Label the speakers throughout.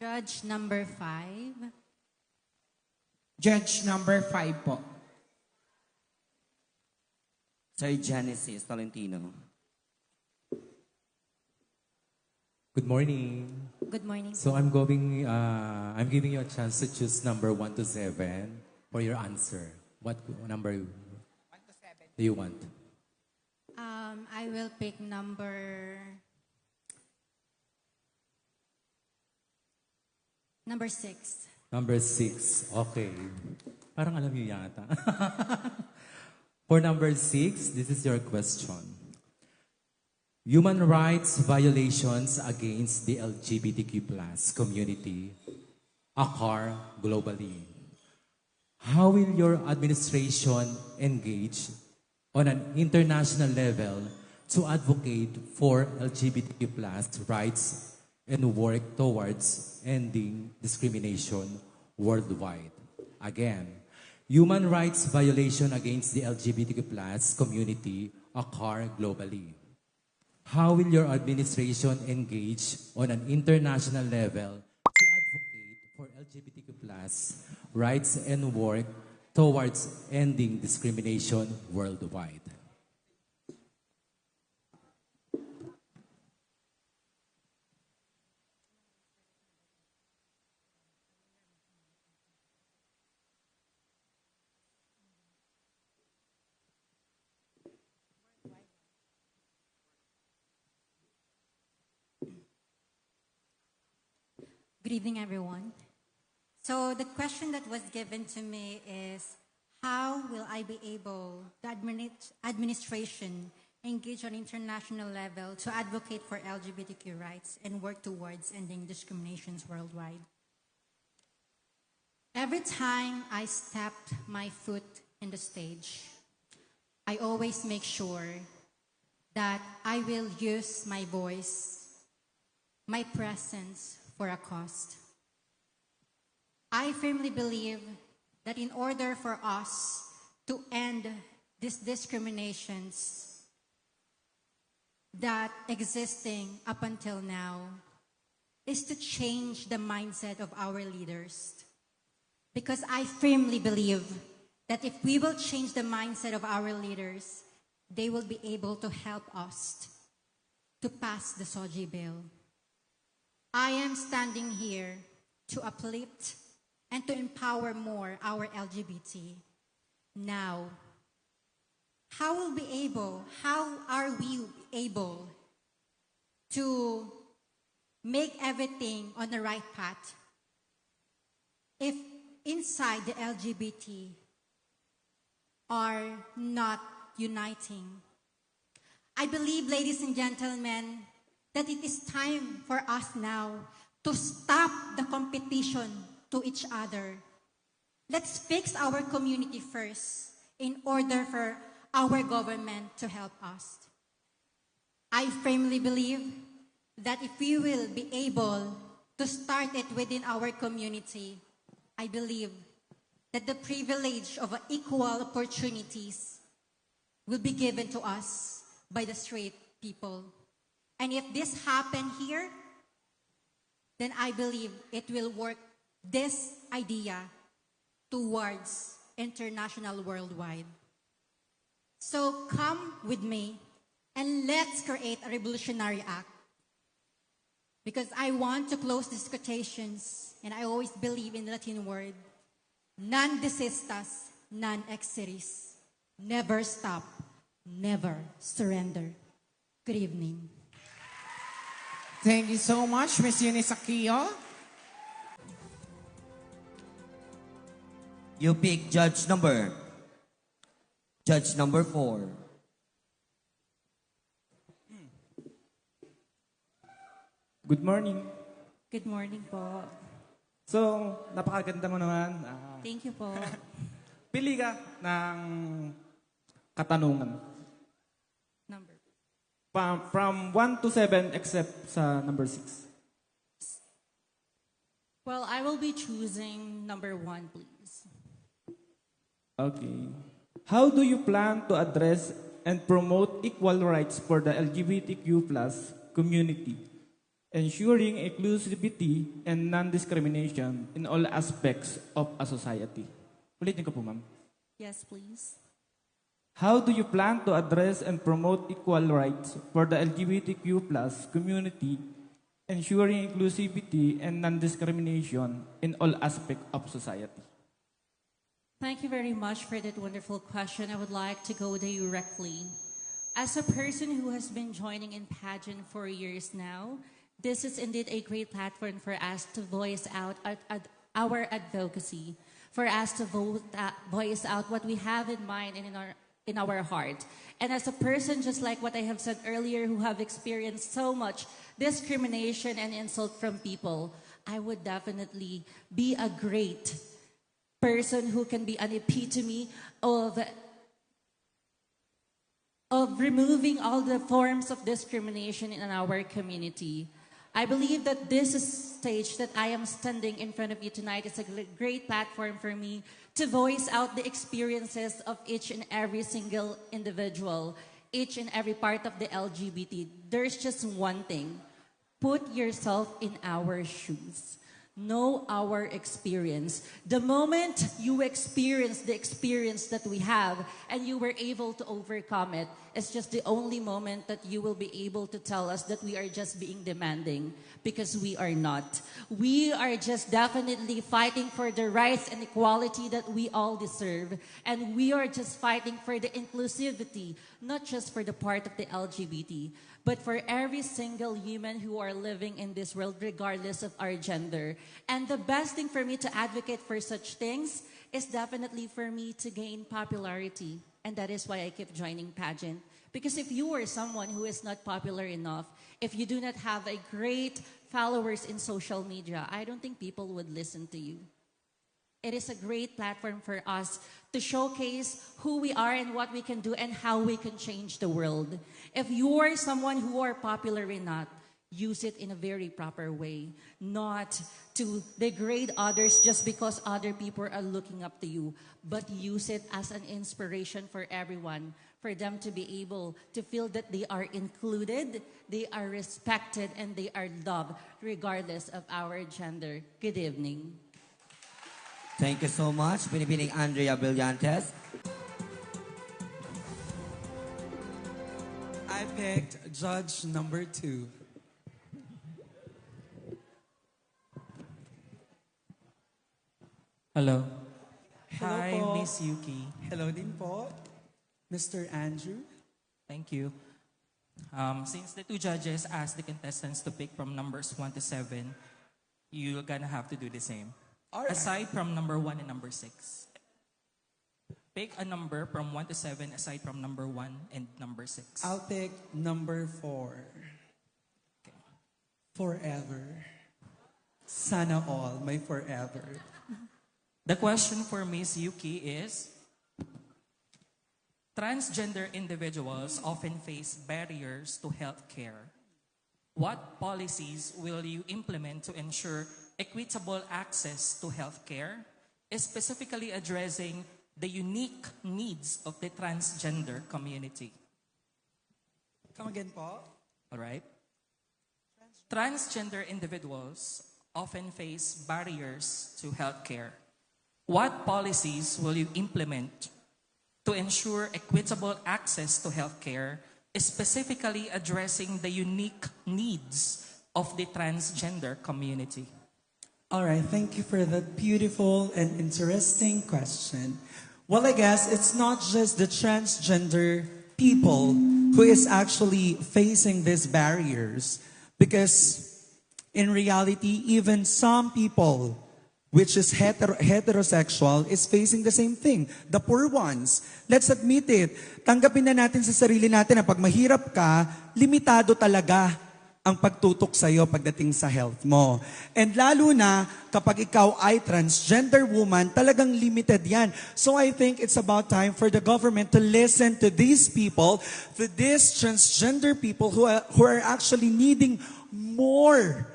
Speaker 1: Judge number 5.
Speaker 2: Judge number 5 po.
Speaker 3: Sir Genesis Tolentino.
Speaker 4: Good morning.
Speaker 1: Good morning.
Speaker 4: So I'm giving you a chance to choose number 1 to 7 for your answer. What number 1 to 7 do you want?
Speaker 1: I will pick number 6.
Speaker 4: Number 6. Okay. Parang alam niyo yata. For number 6, this is your question. Human rights violations against the LGBTQ plus community occur globally. How will your administration engage on an international level to advocate for LGBTQ plus rights and work towards ending discrimination worldwide? Again, human rights violation against the LGBTQ plus community occur globally. How will your administration engage on an international level to advocate for LGBTQ plus rights and work towards ending discrimination worldwide?
Speaker 1: Good evening, everyone. So the question that was given to me is, how will I be able, the administration, engage on international level to advocate for LGBTQ rights and work towards ending discriminations worldwide? Every time I stepped my foot in the stage, I always make sure that I will use my voice, my presence for a cause. I firmly believe that in order for us to end these discriminations that existing up until now is to change the mindset of our leaders. Because I firmly believe that if we will change the mindset of our leaders, they will be able to help us to pass the SOGI bill. I am standing here to uplift and to empower more our LGBT. Now, how are we able to make everything on the right path if inside the LGBT are not uniting? I believe, ladies and gentlemen, that it is time for us now to stop the competition to each other. Let's fix our community first in order for our government to help us. I firmly believe that if we will be able to start it within our community, I believe that the privilege of equal opportunities will be given to us by the straight people. And if this happen here, then I believe it will work this idea towards international worldwide. So come with me and let's create a revolutionary act. Because I want to close these quotations, and I always believe in the Latin word, non desistas, non exitis. Never stop, never surrender. Good evening.
Speaker 2: Thank you so much, Miss Eunice Aquino.
Speaker 3: You pick judge number 4.
Speaker 5: Good morning.
Speaker 1: Good morning po.
Speaker 5: So, napakaganda mo naman.
Speaker 1: Thank you po.
Speaker 5: Pili ka ng katanungan.
Speaker 1: Number.
Speaker 5: From 1 to 7 except sa number 6.
Speaker 1: Well, I will be choosing number 1, please.
Speaker 5: Okay. How do you plan to address and promote equal rights for the LGBTQ plus community? ensuring inclusivity and non-discrimination in all aspects of a society. Ulitin ko po, ma'am.
Speaker 6: Yes, please.
Speaker 5: How do you plan to address and promote equal rights for the LGBTQ plus community, ensuring inclusivity and non-discrimination in all aspects of society?
Speaker 6: Thank you very much for that wonderful question. I would like to go directly. As a person who has been joining in pageant for years now, this is indeed a great platform for us to voice out our advocacy, for us to voice out what we have in mind and in our heart. And as a person, just like what I have said earlier, who have experienced so much discrimination and insult from people, I would definitely be a great person who can be an epitome of removing all the forms of discrimination in our community. I believe that this stage that I am standing in front of you tonight is a great platform for me to voice out the experiences of each and every single individual, each and every part of the LGBT. There's just one thing. Put yourself in our shoes. Know our experience. The moment you experience the experience that we have and you were able to overcome it, it's just the only moment that you will be able to tell us that we are just being demanding, because we are not. We are just definitely fighting for the rights and equality that we all deserve. And we are just fighting for the inclusivity, not just for the part of the LGBT, but for every single human who are living in this world, regardless of our gender. And the best thing for me to advocate for such things is definitely for me to gain popularity. And that is why I keep joining pageant. Because if you are someone who is not popular enough, if you do not have a great followers in social media, I don't think people would listen to you. It is a great platform for us to showcase who we are and what we can do and how we can change the world. If you are someone who are popular or not, use it in a very proper way, not to degrade others just because other people are looking up to you, but use it as an inspiration for everyone, for them to be able to feel that they are included, they are respected, and they are loved regardless of our gender. Good evening.
Speaker 3: Thank you so much, Binibining Andrea Brillantes.
Speaker 7: I picked judge number 2.
Speaker 8: Hello.
Speaker 7: Hello
Speaker 8: Hi,
Speaker 7: po.
Speaker 8: Miss Yuki.
Speaker 7: Hello din po, Mr. Andrew.
Speaker 8: Thank you. Since the two judges asked the contestants to pick from numbers 1 to 7, you're gonna have to do the same.
Speaker 7: All right.
Speaker 8: Aside from number 1 and number 6. Pick a number from 1 to 7 aside from number 1 and number 6.
Speaker 7: I'll pick number 4.
Speaker 8: Okay.
Speaker 7: Forever. Sana all, my forever.
Speaker 8: The question for Miss Yuki is, transgender individuals often face barriers to health care. What policies will you implement to ensure equitable access to health care, specifically addressing the unique needs of the transgender community?
Speaker 7: Come again po?
Speaker 8: All right. Transgender individuals often face barriers to health care. What policies will you implement to ensure equitable access to health care, specifically addressing the unique needs of the transgender community?
Speaker 7: All right, thank you for that beautiful and interesting question. Well, I guess it's not just the transgender people who is actually facing these barriers, because in reality, even some people, which is heterosexual, is facing the same thing. The poor ones. Let's admit it. Tanggapin na natin sa sarili natin na pag mahirap ka, limitado talaga ang pagtutok sa'yo pagdating sa health mo. And lalo na kapag ikaw ay transgender woman, talagang limited yan. So I think it's about time for the government to listen to these people, to these transgender people who are actually needing more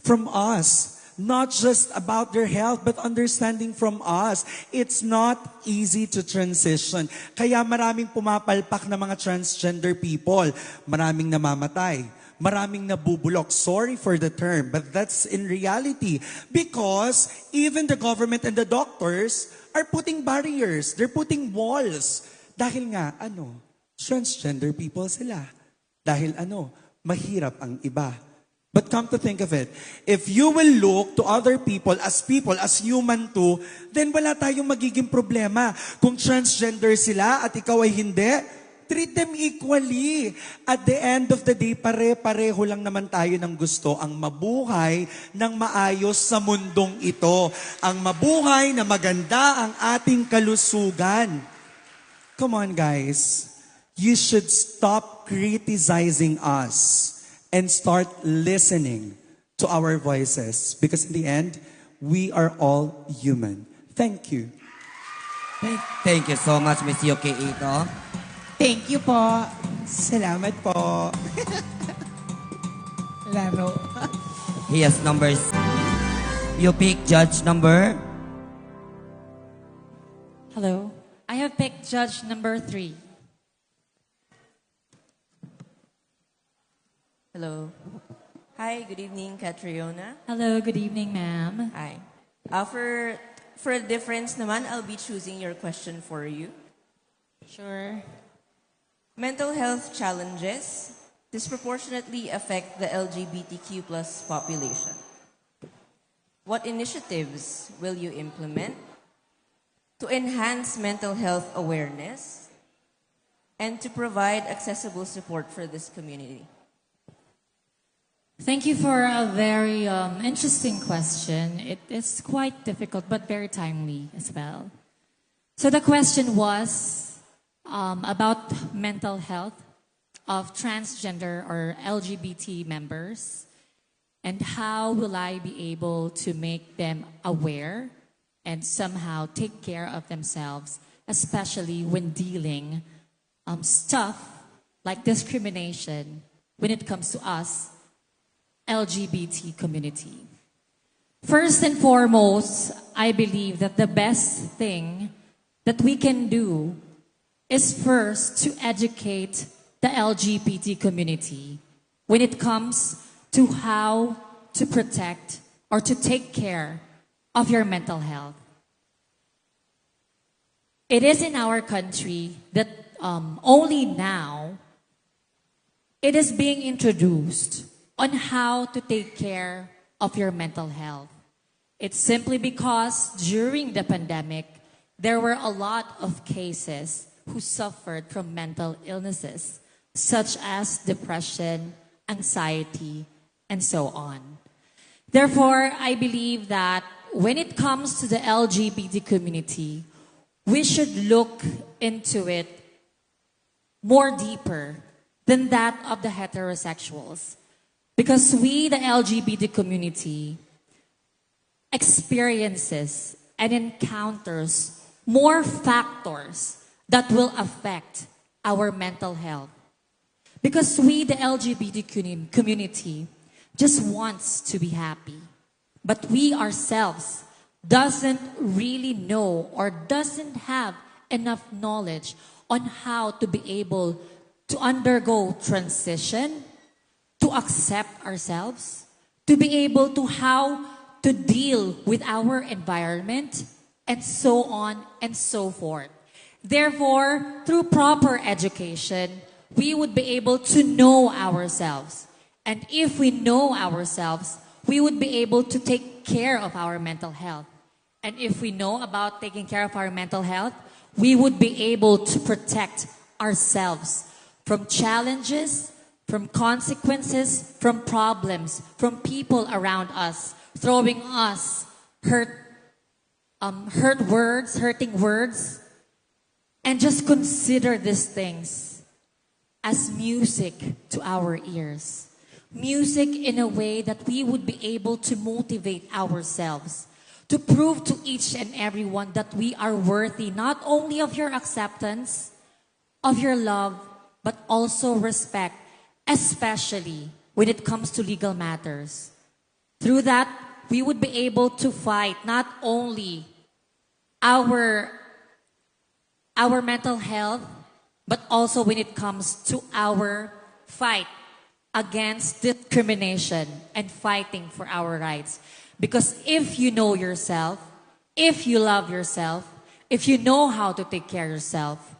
Speaker 7: from us. Not just about their health, but understanding from us. It's not easy to transition. Kaya maraming pumapalpak na mga transgender people. Maraming namamatay. maraming nabubulok. Sorry for the term, but that's in reality. Because even the government and the doctors are putting barriers. They're putting walls. Dahil nga, transgender people sila. Dahil mahirap ang iba. But come to think of it, if you will look to other people, as human too, then wala tayong magiging problema. Kung transgender sila at ikaw ay hindi, treat them equally. At the end of the day, pare-pareho lang naman tayo ng gusto, ang mabuhay ng maayos sa mundong ito. Ang mabuhay na maganda ang ating kalusugan. Come on, guys. You should stop criticizing us and start listening to our voices. Because in the end, we are all human. Thank you.
Speaker 3: Thank you so much, Miss Yuki Ito.
Speaker 2: Thank you po. Salamat po. Laro.
Speaker 3: Hiyas numbers. You pick judge number.
Speaker 6: Hello. I have picked judge number 3.
Speaker 9: Hello. Hi, good evening, Catriona.
Speaker 6: Hello, good evening, ma'am.
Speaker 9: Hi. For a difference naman, I'll be choosing your question for you.
Speaker 6: Sure.
Speaker 9: Mental health challenges disproportionately affect the LGBTQ plus population. What initiatives will you implement to enhance mental health awareness and to provide accessible support for this community?
Speaker 6: Thank you for a very interesting question. It is quite difficult, but very timely as well. So the question was about mental health of transgender or LGBT members, and how will I be able to make them aware and somehow take care of themselves, especially when dealing stuff like discrimination when it comes to us, LGBT community. First and foremost, I believe that the best thing that we can do is first to educate the LGBT community when it comes to how to protect or to take care of your mental health. It is in our country that only now it is being introduced on how to take care of your mental health. It's simply because during the pandemic, there were a lot of cases who suffered from mental illnesses, such as depression, anxiety, and so on. Therefore, I believe that when it comes to the LGBT community, we should look into it more deeper than that of the heterosexuals. Because we, the LGBT community, experiences and encounters more factors that will affect our mental health. Because we, the LGBT community, just wants to be happy. But we ourselves doesn't really know or doesn't have enough knowledge on how to be able to undergo transition, to accept ourselves, to be able to how to deal with our environment, and so on and so forth. Therefore, through proper education, we would be able to know ourselves. And if we know ourselves, we would be able to take care of our mental health. And if we know about taking care of our mental health, we would be able to protect ourselves from challenges, from consequences, from problems, from people around us, throwing us hurting words, and just consider these things as music to our ears. Music in a way that we would be able to motivate ourselves, to prove to each and everyone that we are worthy not only of your acceptance, of your love, but also respect, especially when it comes to legal matters. Through that, we would be able to fight not only our mental health, but also when it comes to our fight
Speaker 10: against discrimination and fighting for our rights. Because if you know yourself, if you love yourself, if you know how to take care of yourself,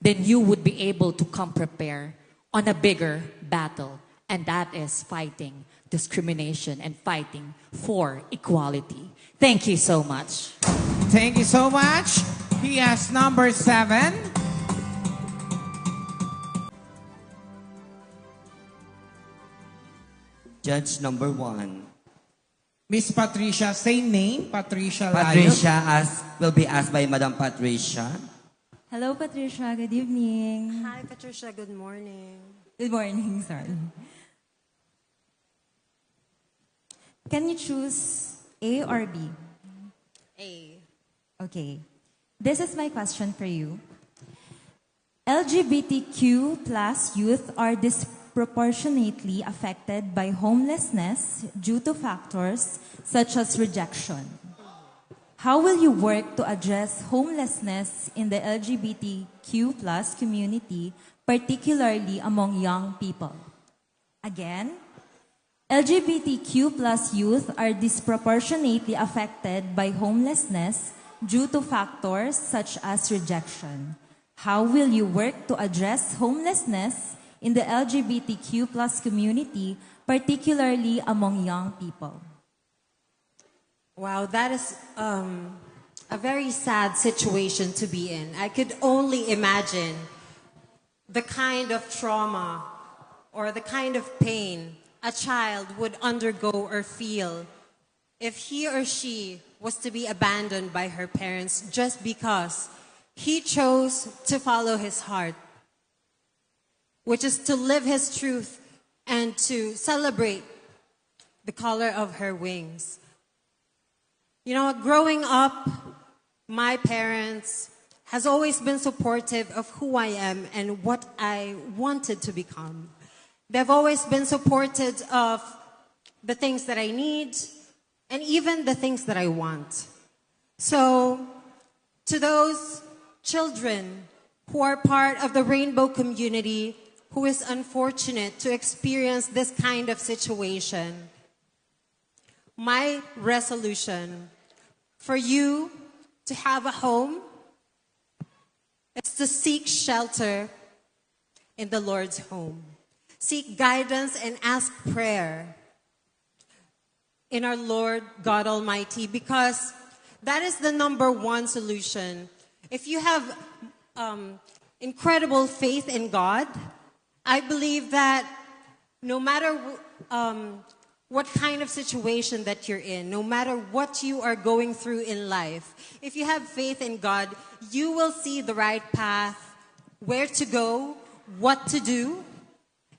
Speaker 10: then you would be able to come prepare on a bigger battle. And that is fighting discrimination and fighting for equality. Thank you so much.
Speaker 2: Thank you so much. Hiyas number 7.
Speaker 3: Judge number 1.
Speaker 2: Miss Patricia, same name, Patricia Layo.
Speaker 3: Patricia will be asked by Madam Patricia.
Speaker 11: Hello, Patricia. Good evening.
Speaker 12: Hi, Patricia. Good morning.
Speaker 11: Good morning, sorry. Can you choose A or B?
Speaker 12: A.
Speaker 11: Okay. This is my question for you. LGBTQ plus youth are disproportionately affected by homelessness due to factors such as rejection. How will you work to address homelessness in the LGBTQ plus community, particularly among young people? Again, LGBTQ plus youth are disproportionately affected by homelessness due to factors such as rejection. How will you work to address homelessness in the LGBTQ plus community, particularly among young people?
Speaker 12: Wow, that is a very sad situation to be in. I could only imagine the kind of trauma or the kind of pain a child would undergo or feel if he or she was to be abandoned by her parents just because he chose to follow his heart, which is to live his truth and to celebrate the color of her wings. You know, growing up, my parents has always been supportive of who I am and what I wanted to become. They've always been supportive of the things that I need and even the things that I want. So, to those children who are part of the rainbow community who is unfortunate to experience this kind of situation, my resolution for you to have a home is to seek shelter in the Lord's home. Seek guidance and ask prayer in our Lord God Almighty, because that is the number one solution. If you have incredible faith in God, I believe that no matter what kind of situation that you're in, no matter what you are going through in life, if you have faith in God, you will see the right path, where to go, what to do,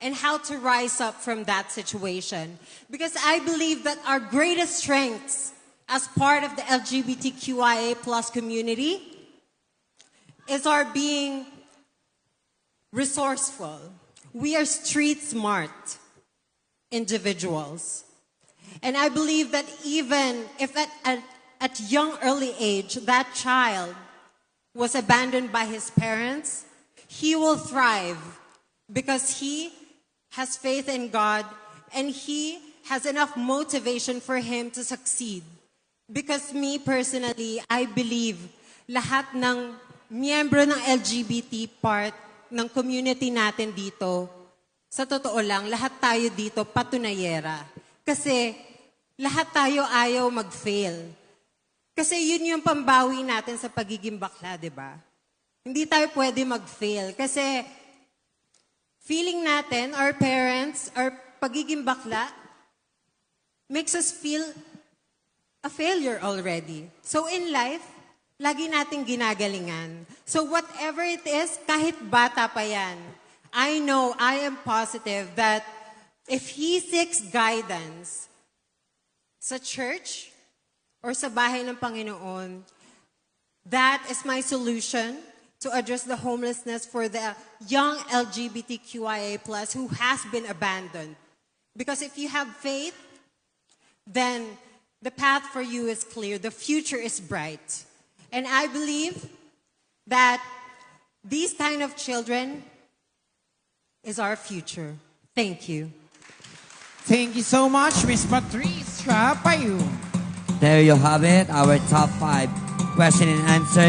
Speaker 12: and how to rise up from that situation. Because I believe that our greatest strengths as part of the LGBTQIA plus community is our being resourceful. We are street smart individuals. And I believe that even if at young early age, that child was abandoned by his parents, he will thrive because he has faith in God and he has enough motivation for him to succeed. Because me personally, I believe lahat ng miyembro ng LGBT part ng community natin dito, sa totoo lang, lahat tayo dito patunayera. Kasi lahat tayo ayaw mag-fail. Kasi yun yung pambawi natin sa pagiging bakla, di ba? Hindi tayo pwede mag-fail. Kasi feeling natin, our parents, our pagiging bakla, makes us feel a failure already. So in life, lagi nating ginagalingan. So whatever it is, kahit bata pa yan, I know, I am positive that if he seeks guidance sa church or sa bahay ng Panginoon, that is my solution to address the homelessness for the young LGBTQIA+ who has been abandoned. Because if you have faith, then the path for you is clear. The future is bright. And I believe that these kind of children is our future. Thank you.
Speaker 2: Thank you so much, Miss Patricia Payun.
Speaker 3: There you have it, our top 5 question and answers.